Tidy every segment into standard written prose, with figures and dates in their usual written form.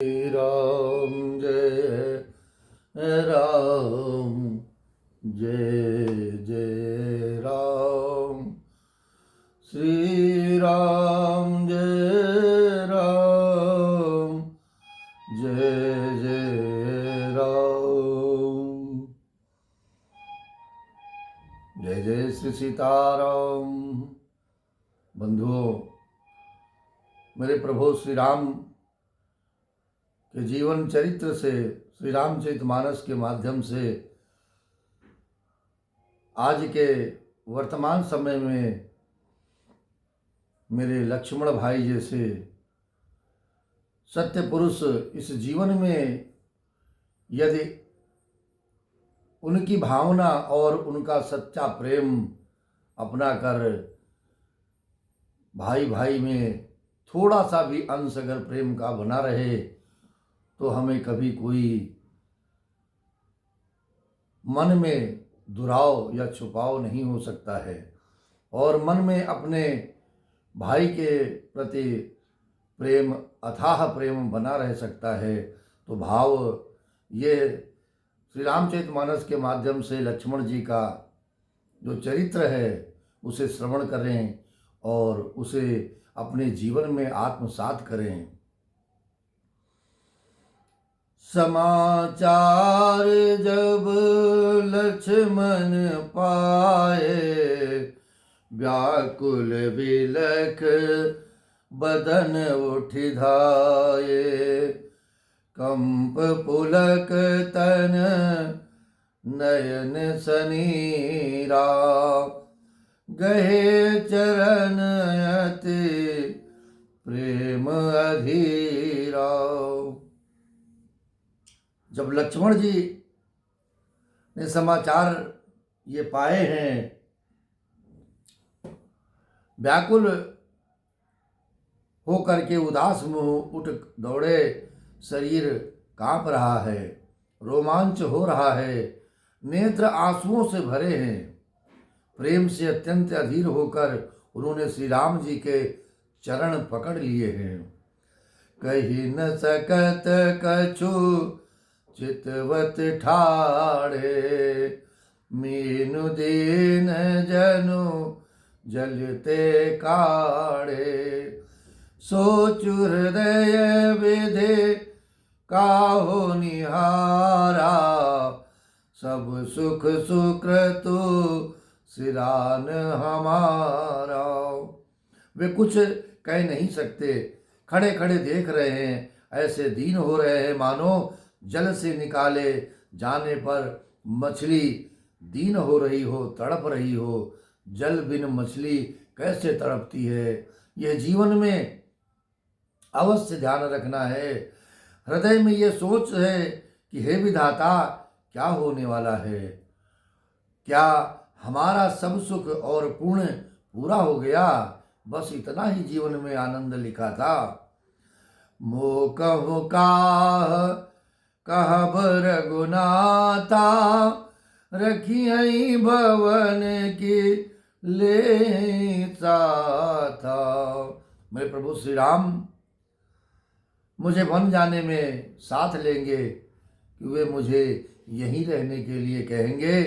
राम जय राम जय जय राम श्री राम जय राम जय जय राम जय जय श्री सीताराम। बंधुओं, मेरे प्रभु श्री राम के जीवन चरित्र से, श्री रामचरितमानस के माध्यम से आज के वर्तमान समय में मेरे लक्ष्मण भाई जैसे सत्य पुरुष इस जीवन में यदि उनकी भावना और उनका सच्चा प्रेम अपना कर भाई भाई में थोड़ा सा भी अंश अगर प्रेम का बना रहे तो हमें कभी कोई मन में दुराव या छुपाव नहीं हो सकता है और मन में अपने भाई के प्रति प्रेम, अथाह प्रेम बना रह सकता है। तो भाव ये श्री रामचरितमानस के माध्यम से लक्ष्मण जी का जो चरित्र है उसे श्रवण करें और उसे अपने जीवन में आत्मसात करें। समाचार जब लक्ष्मण पाए, व्याकुल बिलख बदन उठ धाये, कंप पुलक तन नयन सनीरा, गहे चरण अति प्रेम अधीरा। जब लक्ष्मण जी ने समाचार ये पाए हैं, व्याकुल होकर के उदास मुँह उठ दौड़े, शरीर कांप रहा है, रोमांच हो रहा है, नेत्र आंसुओं से भरे हैं। प्रेम से अत्यंत अधीर होकर उन्होंने श्री राम जी के चरण पकड़ लिए हैं। कही न सकत कछु चितवत ठाड़े, मीनु दीन जनु जलते काढ़े, सोचु हृदय विधि काहो निहारा, सब सुख सुकृतु सिरान हमारा। वे कुछ कह नहीं सकते, खड़े खड़े देख रहे हैं, ऐसे दीन हो रहे हैं मानो जल से निकाले जाने पर मछली दीन हो रही हो, तड़प रही हो। जल बिन मछली कैसे तड़पती है, यह जीवन में अवश्य ध्यान रखना है। हृदय में ये सोच है कि हे विधाता, क्या होने वाला है, क्या हमारा सब सुख और पुण्य पूरा हो गया, बस इतना ही जीवन में आनंद लिखा था। मोह कहूँ काह कहब रघुनाथा, रखियई भवन की ले था। मेरे प्रभु श्री राम मुझे वन जाने में साथ लेंगे कि वे मुझे यहीं रहने के लिए कहेंगे।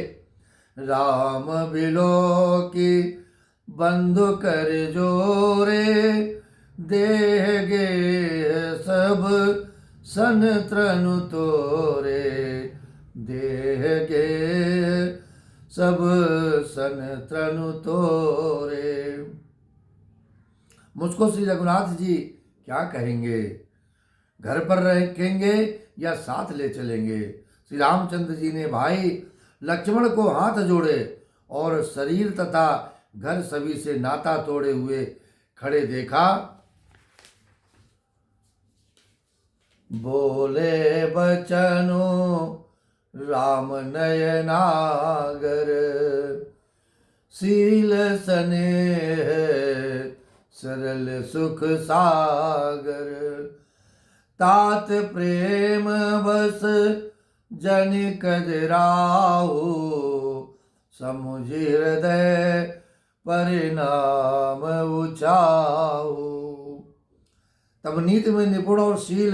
राम बिलो की बंधु कर जोरे, देहगे सब सन त्रनु तोरे, देहगे सब सन त्रनु तोरे। मुझको श्री रघुनाथ जी क्या कहेंगे, घर पर रखेंगे या साथ ले चलेंगे। श्री रामचंद्र जी ने भाई लक्ष्मण को हाथ जोड़े और शरीर तथा घर सभी से नाता तोड़े हुए खड़े देखा। बोले बचनो राम नयनागर, शील स्नेह सरल सुख सागर, तात प्रेम बस जन कजराहु, समुझ हृदय परिणाम उचाऊ। तब नीति में निपुण और शील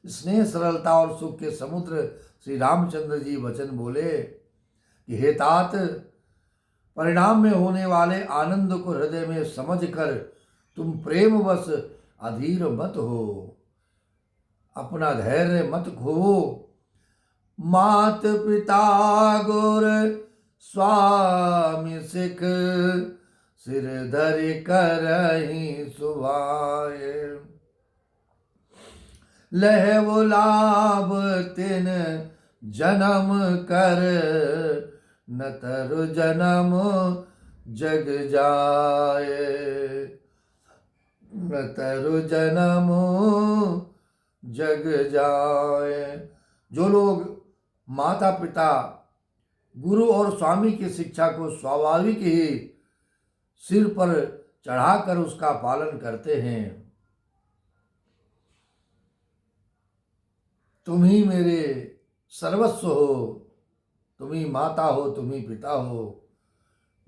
स्नेह सरलता और सुख के समुद्र श्री रामचंद्र जी वचन बोले कि हे तात, परिणाम में होने वाले आनंद को हृदय में समझकर तुम प्रेमवश अधीर मत हो, अपना धैर्य मत खो। मात पिता गुर स्वामी सिख, सिर धरि करहि सुभाए। लह वो लाभ तिन जन्म कर, न तरु जन्म जग जाए, न तरु जन्म जग जाए। जो लोग माता पिता, गुरु और स्वामी की शिक्षा को स्वाभाविक ही सिर पर चढ़ाकर उसका पालन करते हैं, तुम ही मेरे सर्वस्व हो, तुम ही माता हो, तुम ही पिता हो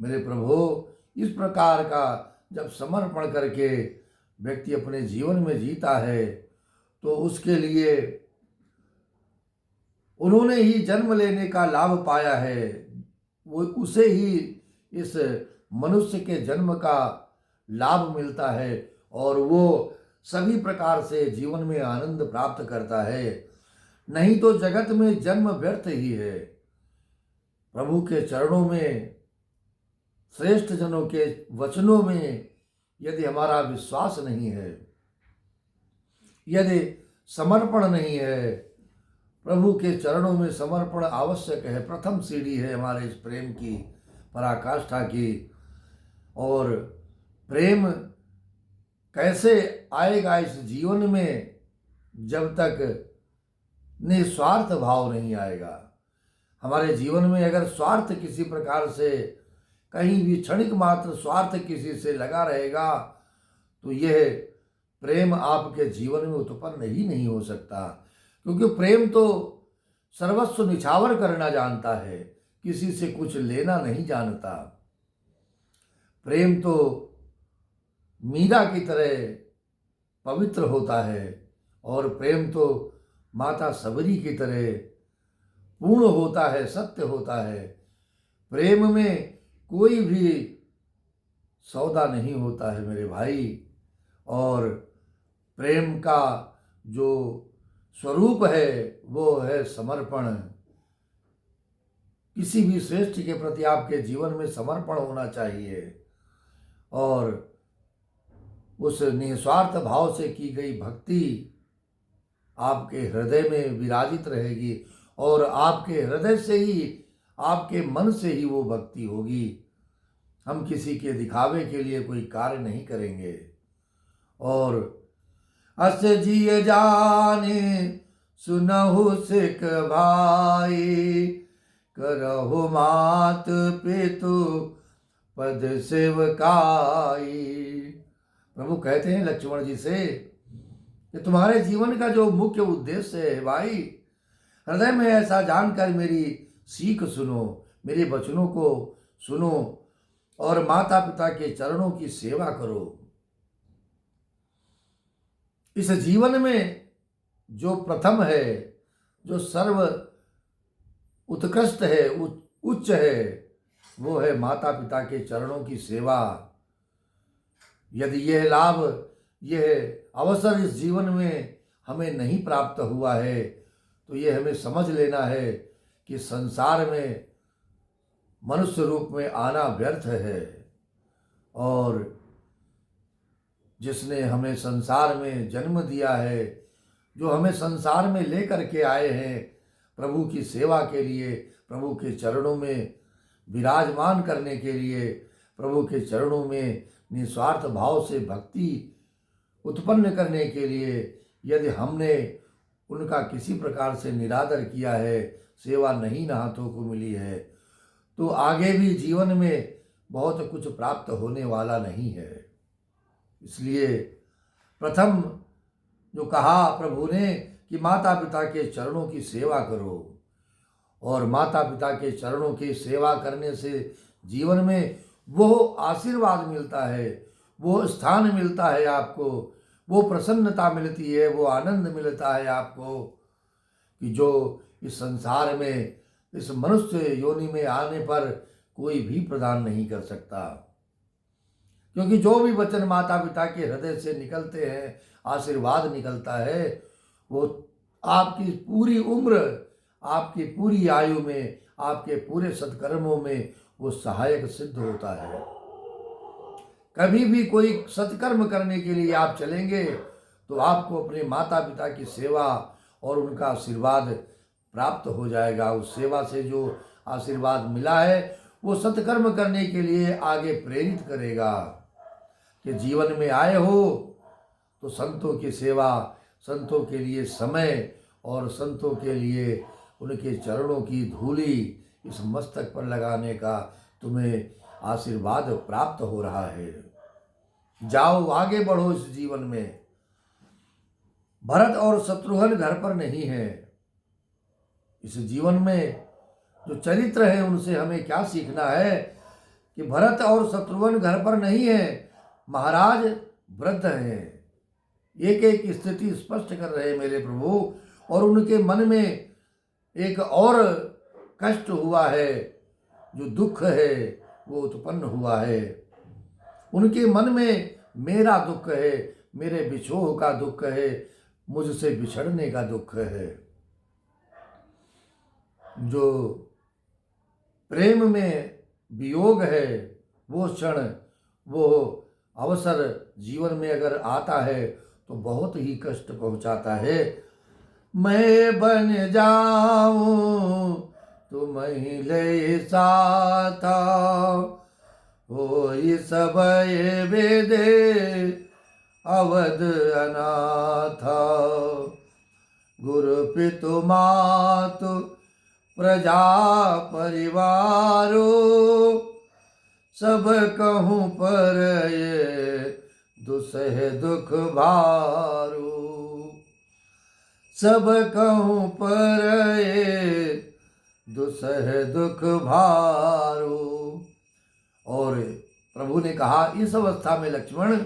मेरे प्रभु। इस प्रकार का जब समर्पण करके व्यक्ति अपने जीवन में जीता है तो उसके लिए उन्होंने ही जन्म लेने का लाभ पाया है, वो उसे ही इस मनुष्य के जन्म का लाभ मिलता है और वो सभी प्रकार से जीवन में आनंद प्राप्त करता है। नहीं तो जगत में जन्म व्यर्थ ही है। प्रभु के चरणों में, श्रेष्ठ जनों के वचनों में यदि हमारा विश्वास नहीं है, यदि समर्पण नहीं है, प्रभु के चरणों में समर्पण आवश्यक है। प्रथम सीढ़ी है हमारे इस प्रेम की, पराकाष्ठा की। और प्रेम कैसे आएगा इस जीवन में जब तक निस्वार्थ भाव नहीं आएगा। हमारे जीवन में अगर स्वार्थ किसी प्रकार से, कहीं भी क्षणिक मात्र स्वार्थ किसी से लगा रहेगा तो यह प्रेम आपके जीवन में उत्पन्न ही नहीं हो सकता। क्योंकि प्रेम तो सर्वस्व निछावर करना जानता है, किसी से कुछ लेना नहीं जानता। प्रेम तो मीरा की तरह पवित्र होता है और प्रेम तो माता सबरी की तरह पूर्ण होता है, सत्य होता है। प्रेम में कोई भी सौदा नहीं होता है मेरे भाई। और प्रेम का जो स्वरूप है वो है समर्पण। किसी भी श्रेष्ठ के प्रति आपके जीवन में समर्पण होना चाहिए और उस निस्वार्थ भाव से की गई भक्ति आपके हृदय में विराजित रहेगी और आपके हृदय से ही, आपके मन से ही वो भक्ति होगी। हम किसी के दिखावे के लिए कोई कार्य नहीं करेंगे। और अस जिय जाने सुनहु सिख भाई, करहु मात पितु पद सेवकाई। प्रभु कहते हैं लक्ष्मण जी से कि तुम्हारे जीवन का जो मुख्य उद्देश्य है भाई, हृदय में ऐसा जानकर मेरी सीख सुनो, मेरे वचनों को सुनो और माता पिता के चरणों की सेवा करो। इस जीवन में जो प्रथम है, जो सर्व उत्कृष्ट है, उच्च है, वो है माता पिता के चरणों की सेवा। यदि यह लाभ, यह अवसर इस जीवन में हमें नहीं प्राप्त हुआ है तो ये हमें समझ लेना है कि संसार में मनुष्य रूप में आना व्यर्थ है। और जिसने हमें संसार में जन्म दिया है, जो हमें संसार में लेकर के आए हैं प्रभु की सेवा के लिए, प्रभु के चरणों में विराजमान करने के लिए, प्रभु के चरणों में निस्वार्थ भाव से भक्ति उत्पन्न करने के लिए, यदि हमने उनका किसी प्रकार से निरादर किया है, सेवा नहीं हाथों को मिली है, तो आगे भी जीवन में बहुत कुछ प्राप्त होने वाला नहीं है। इसलिए प्रथम जो कहा प्रभु ने कि माता पिता के चरणों की सेवा करो, और माता पिता के चरणों की सेवा करने से जीवन में वो आशीर्वाद मिलता है, वो स्थान मिलता है आपको, वो प्रसन्नता मिलती है, वो आनंद मिलता है आपको कि जो इस संसार में, इस मनुष्य योनि में आने पर कोई भी प्रदान नहीं कर सकता। क्योंकि जो भी वचन माता पिता के हृदय से निकलते हैं, आशीर्वाद निकलता है, वो आपकी पूरी उम्र, आपकी पूरी आयु में, आपके पूरे सत्कर्मों में वो सहायक सिद्ध होता है। कभी भी कोई सत्कर्म करने के लिए आप चलेंगे तो आपको अपने माता पिता की सेवा और उनका आशीर्वाद प्राप्त हो जाएगा। उस सेवा से जो आशीर्वाद मिला है वो सत्कर्म करने के लिए आगे प्रेरित करेगा कि जीवन में आए हो तो संतों की सेवा, संतों के लिए समय और संतों के लिए उनके चरणों की धूली इस मस्तक पर लगाने का तुम्हें आशीर्वाद प्राप्त हो रहा है। जाओ, आगे बढ़ो इस जीवन में। भरत और शत्रुघ्न घर पर नहीं है। इस जीवन में जो चरित्र है उनसे हमें क्या सीखना है कि भरत और शत्रुघ्न घर पर नहीं है, महाराज वृद्ध हैं। एक एक स्थिति स्पष्ट कर रहे मेरे प्रभु, और उनके मन में एक और कष्ट हुआ है, जो दुख है वो उत्पन्न हुआ है। उनके मन में मेरा दुख है, मेरे बिछोह का दुख है, मुझसे बिछड़ने का दुख है। जो प्रेम में वियोग है, वो क्षण, वो अवसर जीवन में अगर आता है तो बहुत ही कष्ट पहुंचाता है। मैं बन जाऊं तुम ही ले साथा, हो सब ये वेदे अवध अनाथा। गुरु पितु मातु प्रजा परिवारो, सब कहूँ पर ये दुसह दुख भारू। सब कहूँ पर ये दुसह दुख भारू। और प्रभु ने कहा, इस अवस्था में लक्ष्मण,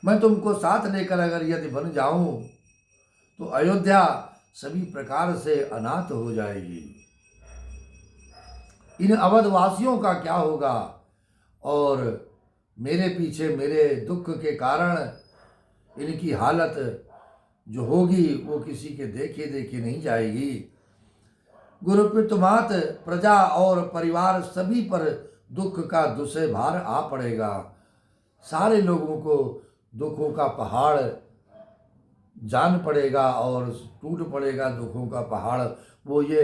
मैं तुमको साथ लेकर अगर यदि बन जाऊं तो अयोध्या सभी प्रकार से अनाथ हो जाएगी। इन अवधवासियों का क्या होगा? और मेरे पीछे मेरे दुख के कारण इनकी हालत जो होगी वो किसी के देखे देखे नहीं जाएगी। गुरु पितुमात प्रजा और परिवार सभी पर दुख का दुसे भार आ पड़ेगा। सारे लोगों को दुखों का पहाड़ जान पड़ेगा और टूट पड़ेगा दुखों का पहाड़। वो ये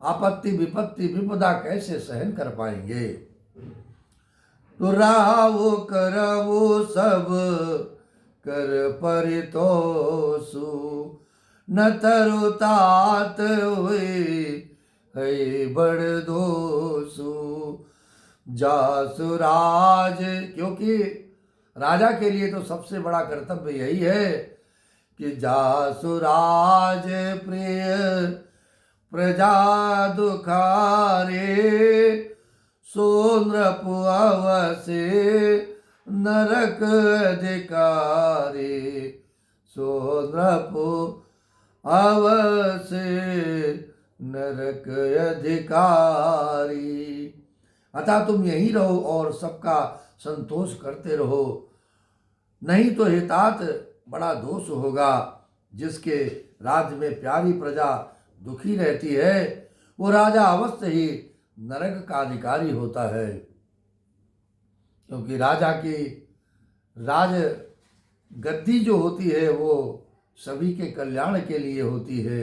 आपत्ति विपत्ति विपदा कैसे सहन कर पाएंगे? तो रावो करवो सब कर परितोषु, न तरु तात हुई है बड़ दोषु। जासुराज, क्योंकि राजा के लिए तो सबसे बड़ा कर्तव्य यही है कि जासुराज प्रिय प्रजा दुखारे, सो नृप अवसे नरक अधिकारी। सो नृप अवसे नरक अधिकारी। अतः तुम यहीं रहो और सबका संतोष करते रहो, नहीं तो हितात बड़ा दोष होगा। जिसके राज्य में प्यारी प्रजा दुखी रहती है वो राजा अवश्य ही नरक का अधिकारी होता है। क्योंकि राजा की राज गद्दी जो होती है वो सभी के कल्याण के लिए होती है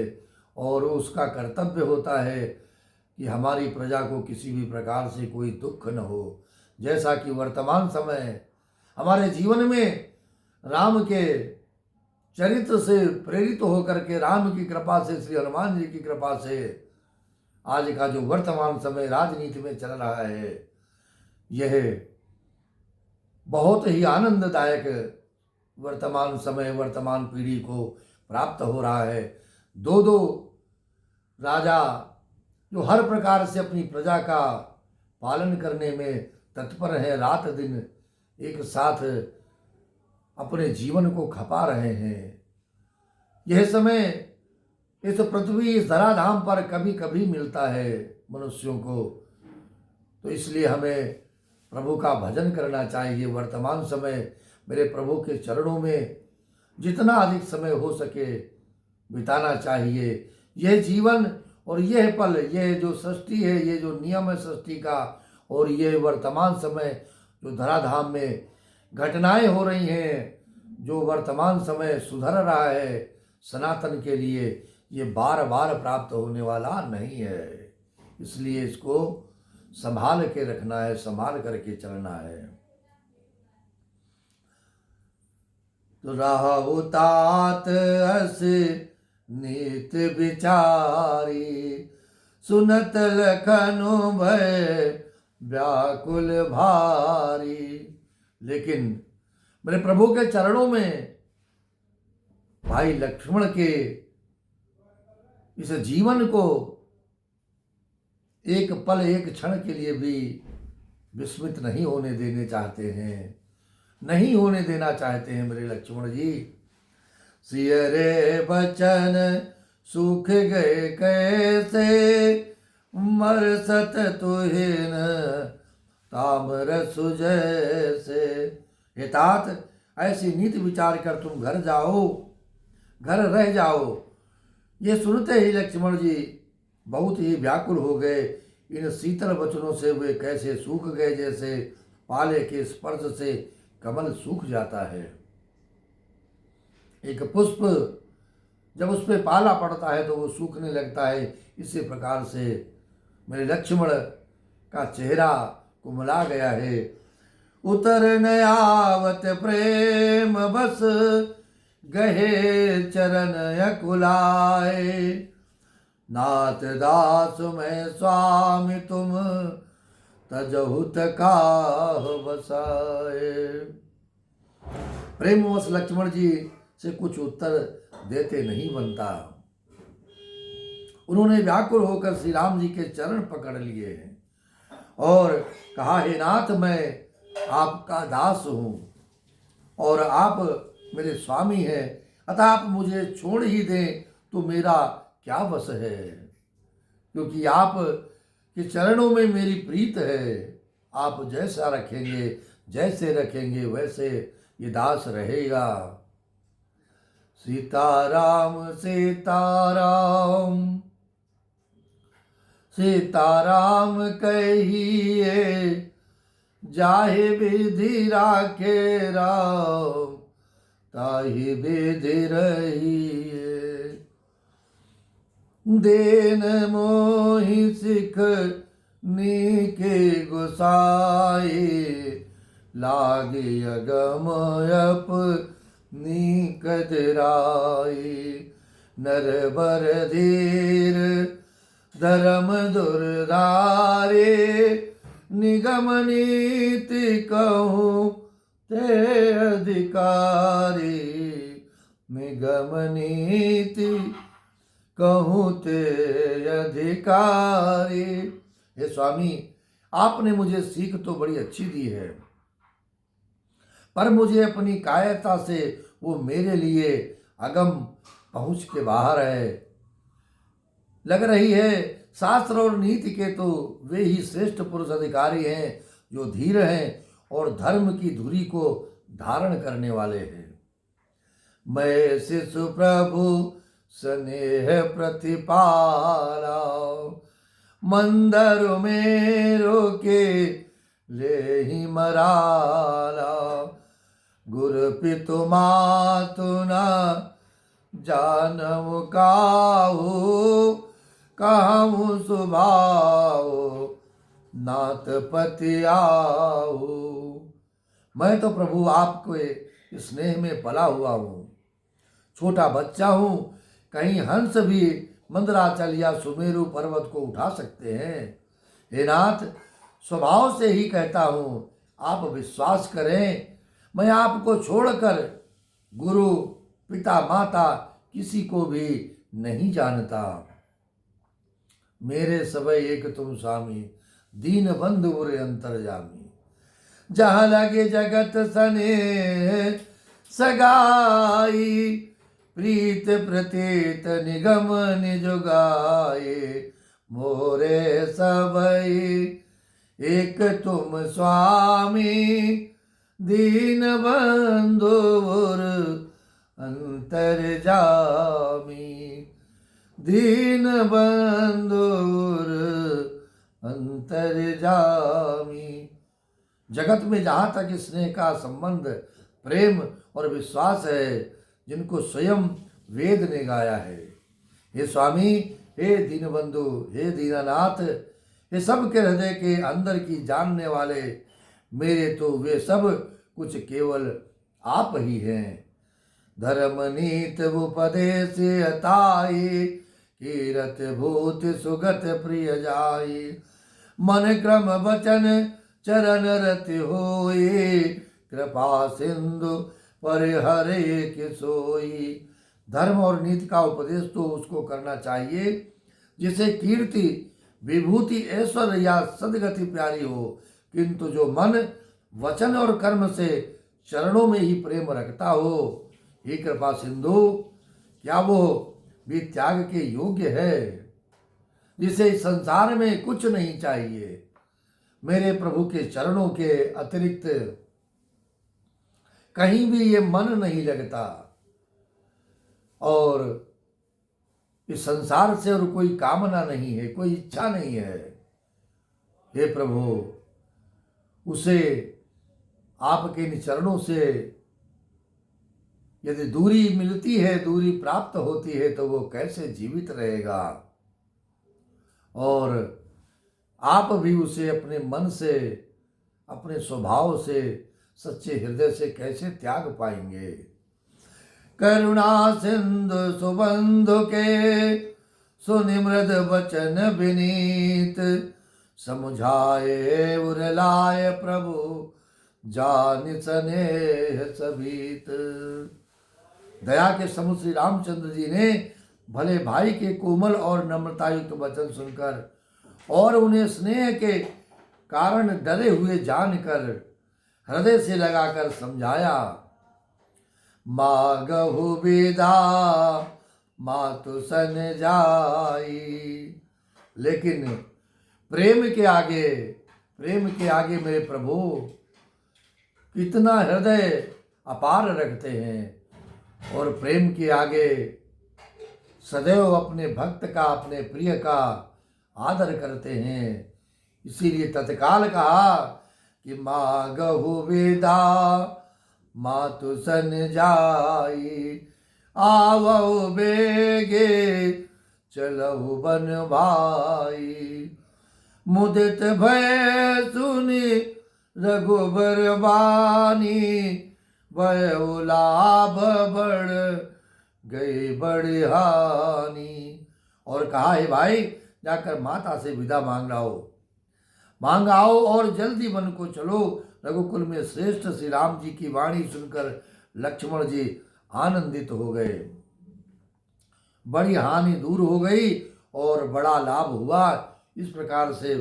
और उसका कर्तव्य होता है कि हमारी प्रजा को किसी भी प्रकार से कोई दुख न हो। जैसा कि वर्तमान समय हमारे जीवन में राम के चरित्र से प्रेरित होकर के, राम की कृपा से, श्री हनुमान जी की कृपा से आज का जो वर्तमान समय राजनीति में चल रहा है, यह बहुत ही आनंददायक वर्तमान समय, वर्तमान पीढ़ी को प्राप्त हो रहा है। दो दो राजा जो हर प्रकार से अपनी प्रजा का पालन करने में तत्पर हैं, रात दिन एक साथ अपने जीवन को खपा रहे हैं। यह समय इस पृथ्वी, इस धराधाम पर कभी कभी मिलता है मनुष्यों को, तो इसलिए हमें प्रभु का भजन करना चाहिए। वर्तमान समय मेरे प्रभु के चरणों में जितना अधिक समय हो सके बिताना चाहिए। यह जीवन और यह पल, यह जो सृष्टि है, ये जो नियम है सृष्टि का, और ये वर्तमान समय जो धराधाम में घटनाएं हो रही हैं, जो वर्तमान समय सुधर रहा है सनातन के लिए, ये बार बार प्राप्त होने वाला नहीं है। इसलिए इसको संभाल के रखना है, संभाल करके चलना है। तो राहु तात अस नीत विचारी, सुनत लखनु भय व्याकुल भारी। लेकिन मेरे प्रभु के चरणों में भाई लक्ष्मण के इस जीवन को एक पल, एक क्षण के लिए भी विस्मित नहीं होने देने चाहते हैं, नहीं होने देना चाहते हैं मेरे लक्ष्मण जी। सिय रे बचन सूख गए कैसे, मरसत तुहिन ताम्र सुजैसे। हे तात, ऐसी नीति विचार कर तुम घर जाओ, घर रह जाओ। ये सुनते ही लक्ष्मण जी बहुत ही व्याकुल हो गए। इन शीतल वचनों से वे कैसे सूख गए, जैसे पाले के स्पर्श से कमल सूख जाता है। एक पुष्प जब उस पर पाला पड़ता है तो वो सूखने लगता है, इसी प्रकार से मेरे लक्ष्मण का चेहरा कुमला गया है। उतर न आवत प्रेम बस, गहे चरण अकुलाए। नाथ दास मैं स्वामी तुम, तजहुत काह बसाए। प्रेमवश लक्ष्मण जी से कुछ उत्तर देते नहीं बनता। उन्होंने व्याकुल होकर श्री राम जी के चरण पकड़ लिए और कहा, हे नाथ, मैं आपका दास हूँ और आप मेरे स्वामी हैं, अतः आप मुझे छोड़ ही दें तो मेरा क्या वश है, क्योंकि आप के चरणों में मेरी प्रीत है। आप जैसा रखेंगे, जैसे रखेंगे वैसे ये दास रहेगा। सीताराम सीताराम सीताराम कहिए, जाहि विधि राखे राम, ताहि विधि रहिए। देन मोहि सिख नीके गुसाए, लागे अगम अप कदराई। नर बर धीर धर्म दुर्धारे, निगम नीति कहूँ ते अधिकारी। निगम नीति कहूँ ते अधिकारी। हे स्वामी, आपने मुझे सीख तो बड़ी अच्छी दी है, पर मुझे अपनी कायरता से वो मेरे लिए अगम पहुँच के बाहर है। लग रही है शास्त्र और नीति के तो वे ही श्रेष्ठ पुरुष अधिकारी हैं जो धीर हैं और धर्म की धुरी को धारण करने वाले हैं। मैं शिशु प्रभु स्नेह प्रतिपाला, मंदर में रोके ले ही मराला। गुरु पितु मातु न जानव काहू, कहूँ सुभाव नाथ पति आऊ। मैं तो प्रभु आपके स्नेह में पला हुआ हूँ, छोटा बच्चा हूँ। कहीं हंस भी मंदराचल या सुमेरु पर्वत को उठा सकते हैं। हे नाथ, स्वभाव से ही कहता हूँ, आप विश्वास करें, मैं आपको छोड़कर गुरु पिता माता किसी को भी नहीं जानता। मेरे सबे एक तुम स्वामी, दीन बंधु उरे अंतर्जामी। जहाँ लगे जगत सने, सगाई, प्रीत प्रतीत निगम निज गाये, मोरे सबई एक तुम स्वामी, दीन बंधुर अंतर्जामी, दीन बंधुर अंतर्जामी। जगत में जहाँ तक स्नेह का संबंध, प्रेम और विश्वास है, जिनको स्वयं वेद ने गाया है। हे स्वामी, हे दीनबंधु, हे दीनानाथ, हे सबके हृदय के अंदर की जानने वाले, मेरे तो वे सब कुछ केवल आप ही हैं। धर्म नीत उपदेश अताई, कीरत भूत सुगत प्रिय जाई, मन क्रम वचन चरण रति होई, कृपा सिंधु परिहरे कि सोई। धर्म और नीति का उपदेश तो उसको करना चाहिए जिसे कीर्ति, विभूति, ऐश्वर्य या सदगति प्यारी हो, किंतु जो मन, वचन और कर्म से चरणों में ही प्रेम रखता हो। हे कृपा सिंधु, क्या वो भी त्याग के योग्य है, जिसे इस संसार में कुछ नहीं चाहिए। मेरे प्रभु के चरणों के अतिरिक्त कहीं भी ये मन नहीं लगता, और इस संसार से और कोई कामना नहीं है, कोई इच्छा नहीं है। हे प्रभु, उसे आपके इन चरणों से यदि दूरी मिलती है, दूरी प्राप्त होती है, तो वो कैसे जीवित रहेगा। और आप भी उसे अपने मन से, अपने स्वभाव से, सच्चे हृदय से कैसे त्याग पाएंगे। करुणा सिंधु सुबंधु के, सुनिमृद वचन विनीत, समुझाए उरलाए प्रभु, जान स्नेह सबीत। दया के समुद्र श्री रामचंद्र जी ने भले भाई के कोमल और नम्रतायुक्त वचन सुनकर और उन्हें स्नेह के कारण डरे हुए जानकर हृदय से लगाकर समझाया। मागहु विदा मातु सन जाई। लेकिन प्रेम के आगे मेरे प्रभु कितना हृदय अपार रखते हैं, और प्रेम के आगे सदैव अपने भक्त का, अपने प्रिय का आदर करते हैं। इसीलिए तत्काल कहा कि मागहु विदा मातु सन जाई, आवो बेगे चलहु बन भाई। मुदित भय सुनि रघुबर बानी, भयो लाभ बढ़ गई बड़ी हानि। और कहा, है भाई, जाकर माता से विदा मांग आओ और जल्दी वन को चलो। रघुकुल में श्रेष्ठ श्री राम जी की वाणी सुनकर लक्ष्मण जी आनंदित हो गए। बड़ी हानि दूर हो गई और बड़ा लाभ हुआ। इस प्रकार से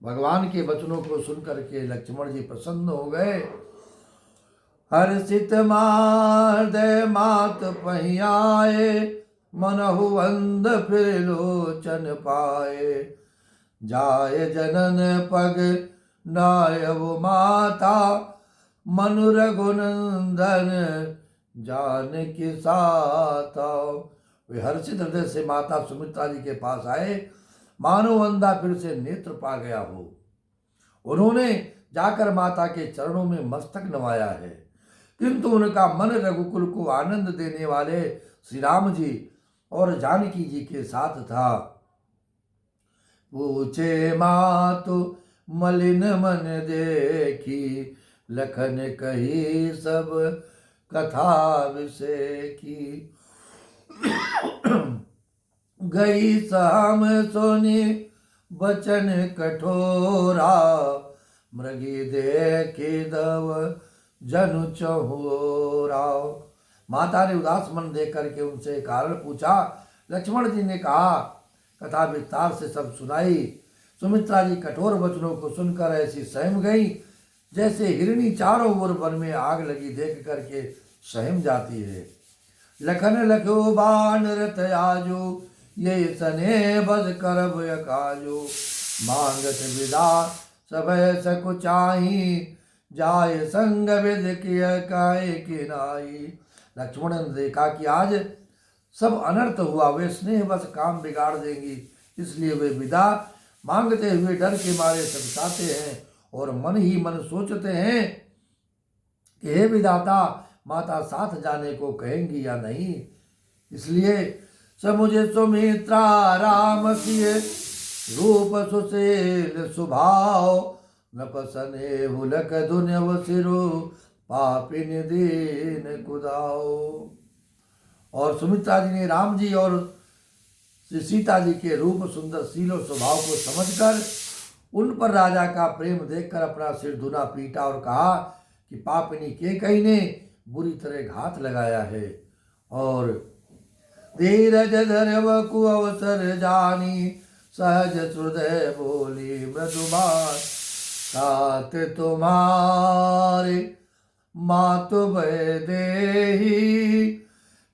भगवान के वचनों को सुनकर के लक्ष्मण जी प्रसन्न हो गए। हर्षित हृदय मात पहियाए, मनहु अंध फिर लोचन पाए। जाय जनन पग नायव माता, मनु रघुनंदन जानकी साता। वे हर्षित हृदय से माता सुमित्रा जी के पास आए, मानो अंधा फिर से नेत्र पा गया हो। उन्होंने जाकर माता के चरणों में मस्तक नवाया है, किंतु उनका मन रघुकुल को आनंद देने वाले श्री राम जी और जानकी जी के साथ था। पूछे मातु मलिन मन देखी, लखन कही सब कथा विषय की। गई सहम सोनी बचन कठोरा, मृगी देखी दव जनु चहोरा। माता ने उदास मन देख करके उनसे कारण पूछा। लक्ष्मण जी ने कहा, कथा विस्तार से सब सुनाई। सुमित्रा जी कठोर वचनों को सुनकर ऐसी सहम गई जैसे हिरणी चारों ओर वन में आग लगी देख करके सहम जाती है। लखन लख्यो बान रथ आजो, ये सने बस करब काजो। मांगत विदा सब सकुचाही, जाय संग विद किय काय कि नाई। लक्ष्मण ने देखा कि आज सब अनर्थ हुआ, वे स्नेह बस काम बिगाड़ देंगी, इसलिए वे विदा मांगते हुए डर के मारे सकुचाते हैं और मन ही मन सोचते हैं कि हे विधाता, माता साथ जाने को कहेंगी या नहीं। इसलिए समुझ सुमित्रा राम किए, रूप सुशील स्वभाव। नपसने हुलक दुन्यव सिरु, पापिन दीन कुदाओ। और सुमित्रा जी ने राम जी और सीता जी के रूप, सुंदर शील और स्वभाव को समझकर उन पर राजा का प्रेम देखकर अपना सिर धुना पीटा और कहा कि पापिनी कैकेयी ने बुरी तरह घात लगाया है। और धीरज धर वकु अवसर जानी, सहज हृदय बोली मृदुबान। तात तुम्हारे मातु भय देही,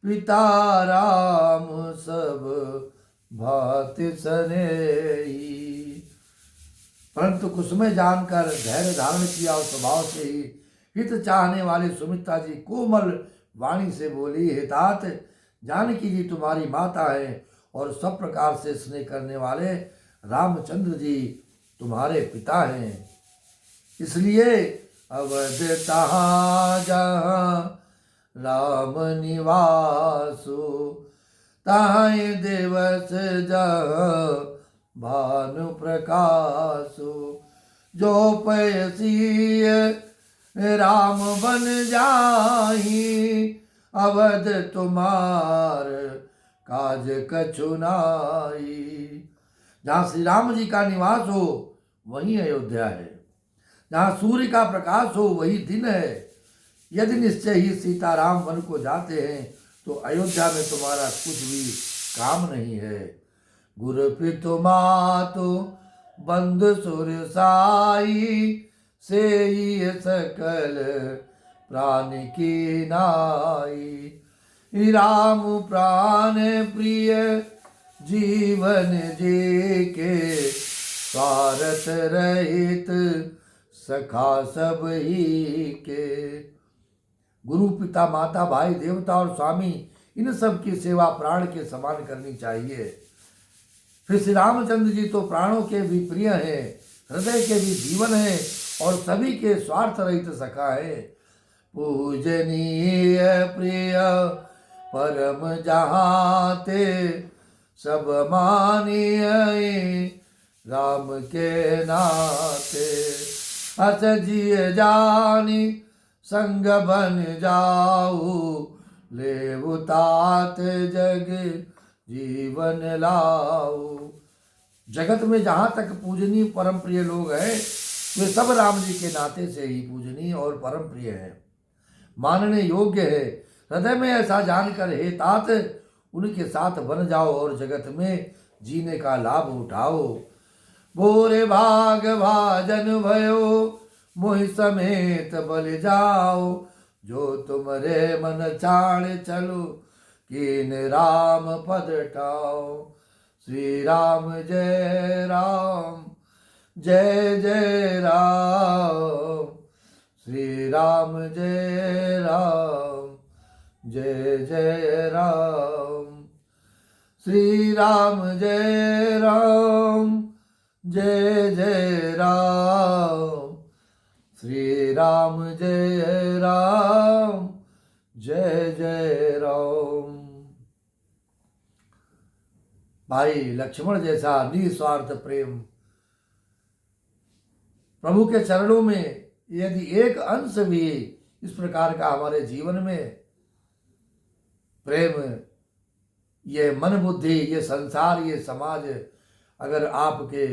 पिता राम सब भांति सनेही। परंतु कुसुमे जानकर धैर्य धारण किया और स्वभाव से ही हित चाहने वाली सुमित्रा जी कोमल वाणी से बोली, हे तात, जानकी जी तुम्हारी माता है और सब प्रकार से स्नेह करने वाले रामचंद्र जी तुम्हारे पिता हैं। इसलिए अवध तहाँ जहाँ राम निवासु, तहाँ दिवस जहाँ भानु प्रकाशु। जो पयसी राम बन जाही, अवध तुम्हार काज कछु नाई। जहाँ श्री राम जी का निवास हो वहीं अयोध्या है, जहाँ सूर्य का प्रकाश हो वही दिन है। यदि निश्चय ही सीताराम वन को जाते हैं तो अयोध्या में तुम्हारा कुछ भी काम नहीं है। गुरु पितु मातु बंधु सुर साई, से ही सकल प्राण की नाई। राम प्राण प्रिय जीवन जी के, स्वार्थ रहित सखा सब ही के। गुरु, पिता, माता, भाई, देवता और स्वामी, इन सब की सेवा प्राण के समान करनी चाहिए। फिर श्री रामचंद्र जी तो प्राणों के भी प्रिय हैं, हृदय के भी जीवन हैं और सभी के स्वार्थ रहित सखा है। पूजनीय प्रिय परम जहाते, सब मानिए राम के नाते। हस जिय जानी संग बन जाऊ, ले तात जग जीवन लाऊ। जगत में जहाँ तक पूजनीय परम प्रिय लोग हैं वे सब राम जी के नाते से ही पूजनीय और परम प्रिय हैं, मानने योग्य है। हृदय में ऐसा जानकर हे तात उनके साथ बन जाओ और जगत में जीने का लाभ उठाओ। बोरे भाग भाजन भयो, मोहि समेत बल जाओ। जो तुमरे मन चाण चलो, कीन राम पद टाओ। श्री राम जय राम, जय जय राम। श्री राम जय राम, जय जय राम। श्री राम जय राम, जय जय राम। श्री राम जय राम, जय जय राम। भाई लक्ष्मण जैसा निस्वार्थ प्रेम प्रभु के चरणों में यदि एक अंश भी इस प्रकार का हमारे जीवन में प्रेम, ये मन बुद्धि, ये संसार, ये समाज अगर आपके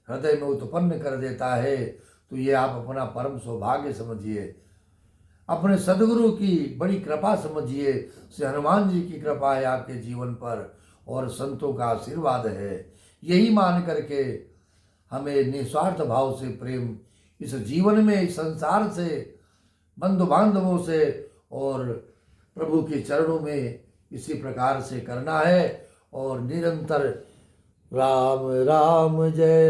हृदय में उत्पन्न कर देता है तो ये आप अपना परम सौभाग्य समझिए, अपने सदगुरु की बड़ी कृपा समझिए। श्री हनुमान जी की कृपा है आपके जीवन पर और संतों का आशीर्वाद है। यही मान करके हमें निस्वार्थ भाव से प्रेम इस जीवन में, इस संसार से, बंधु बांधवों से और प्रभु के चरणों में इसी प्रकार से करना है और निरंतर राम राम जय